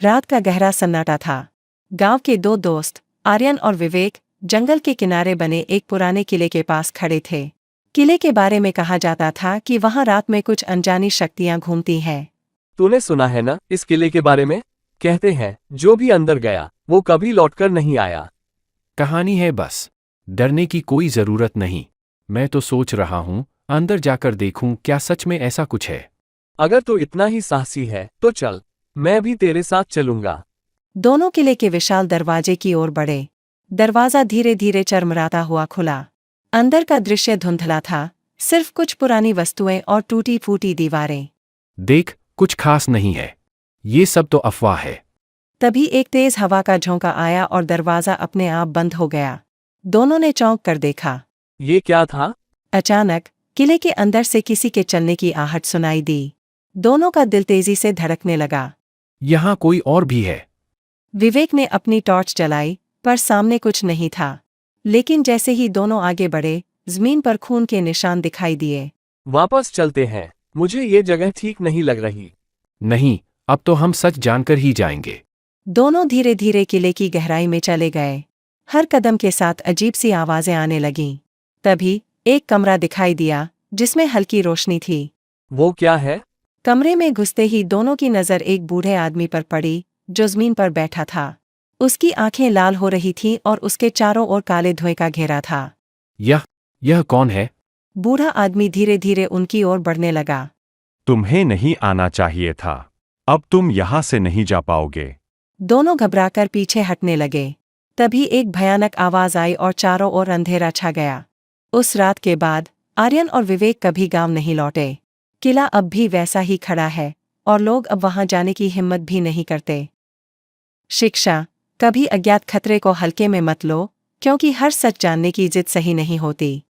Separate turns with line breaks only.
रात का गहरा सन्नाटा था। गांव के दो दोस्त आर्यन और विवेक जंगल के किनारे बने एक पुराने किले के पास खड़े थे। किले के बारे में कहा जाता था कि वहां रात में कुछ अनजानी शक्तियां घूमती हैं।
तूने सुना है ना इस किले के बारे में? कहते हैं जो भी अंदर गया वो कभी लौटकर नहीं आया।
कहानी है बस, डरने की कोई जरूरत नहीं। मैं तो सोच रहा हूं अंदर जाकर देखूं क्या सच में ऐसा कुछ है।
अगर तू इतना ही साहसी है तो चल, मैं भी तेरे साथ चलूंगा।
दोनों किले के विशाल दरवाजे की ओर बढ़े। दरवाजा धीरे धीरे चरमराता हुआ खुला। अंदर का दृश्य धुंधला था, सिर्फ कुछ पुरानी वस्तुएं और टूटी फूटी दीवारें।
देख, कुछ खास नहीं है, ये सब तो अफवाह है।
तभी एक तेज हवा का झोंका आया और दरवाजा अपने आप बंद हो गया। दोनों ने चौंक कर देखा।
ये क्या था?
अचानक किले के अंदर से किसी के चलने की आहट सुनाई दी। दोनों का दिल तेजी से धड़कने लगा।
यहाँ कोई और भी है।
विवेक ने अपनी टॉर्च जलाई, पर सामने कुछ नहीं था। लेकिन जैसे ही दोनों आगे बढ़े, जमीन पर खून के निशान दिखाई दिए।
वापस चलते हैं, मुझे ये जगह ठीक नहीं लग रही।
नहीं, अब तो हम सच जानकर ही जाएंगे।
दोनों धीरे धीरे किले की गहराई में चले गए। हर कदम के साथ अजीब सी आवाजें आने लगीं। तभी एक कमरा दिखाई दिया जिसमें हल्की रोशनी थी।
वो क्या है?
कमरे में घुसते ही दोनों की नजर एक बूढ़े आदमी पर पड़ी जो जमीन पर बैठा था। उसकी आंखें लाल हो रही थीं और उसके चारों ओर काले धुएं का घेरा था।
यह कौन है?
बूढ़ा आदमी धीरे धीरे उनकी ओर बढ़ने लगा।
तुम्हें नहीं आना चाहिए था, अब तुम यहाँ से नहीं जा पाओगे।
दोनों घबराकर पीछे हटने लगे। तभी एक भयानक आवाज आई और चारों ओर अंधेरा छा गया। उस रात के बाद आर्यन और विवेक कभी गांव नहीं लौटे। किला अब भी वैसा ही खड़ा है और लोग अब वहां जाने की हिम्मत भी नहीं करते। शिक्षा: कभी अज्ञात खतरे को हल्के में मत लो, क्योंकि हर सच जानने की जिद सही नहीं होती।